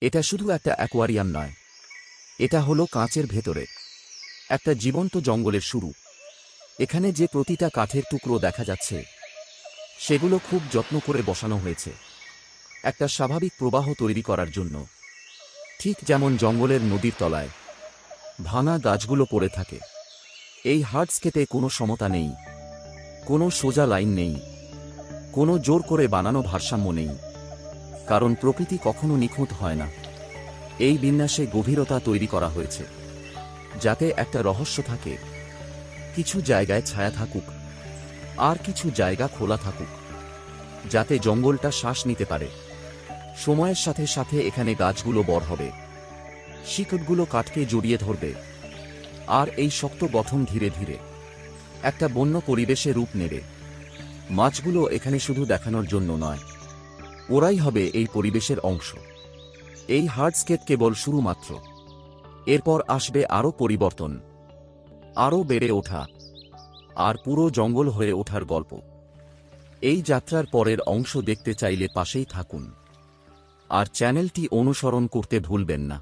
এটা শুধু একটা অ্যাকোয়ারিয়াম নয়, এটা হলো কাঁচের ভেতরে একটা জীবন্ত জঙ্গলের শুরু। এখানে যে প্রতিটা কাঠের টুকরো দেখা যাচ্ছে, সেগুলো খুব যত্ন করে বসানো হয়েছে একটা স্বাভাবিক প্রবাহ তৈরি করার জন্য। ঠিক যেমন জঙ্গলের নদীর তলায় ভাঙা গাছগুলো পড়ে থাকে, এই হার্ডস্কেপে কোনো সমতা নেই, কোনো সোজা লাইন নেই, কোনো জোর করে বানানো ভারসাম্য নেই, কারণ প্রকৃতি কখনো নিখুঁত হয় না। এই বিন্যাসে গভীরতা তৈরি করা হয়েছে যাতে একটা রহস্য থাকে। কিছু জায়গায় ছায়া থাকুক, আর কিছু জায়গা খোলা থাকুক, যাতে জঙ্গলটা শ্বাস নিতে পারে। সময়ের সাথে সাথে এখানে গাছগুলো বড় হবে, শিকড়গুলো কাঠকে জড়িয়ে ধরবে, আর এই শক্ত গঠন ধীরে ধীরে একটা বন্য পরিবেশে রূপ নেবে। মাছগুলো এখানে শুধু দেখানোর জন্য নয়, ওরাই হবে এই পরিবেশের অংশ। এই হার্ডস্কেপ কেবল শুরু মাত্র, এরপর আসবে আরও পরিবর্তন, আরও বেড়ে ওঠা, আর পুরো জঙ্গল হয়ে ওঠার গল্প। এই যাত্রার পরের অংশ দেখতে চাইলে পাশেই থাকুন, আর চ্যানেলটি অনুসরণ করতে ভুলবেন না।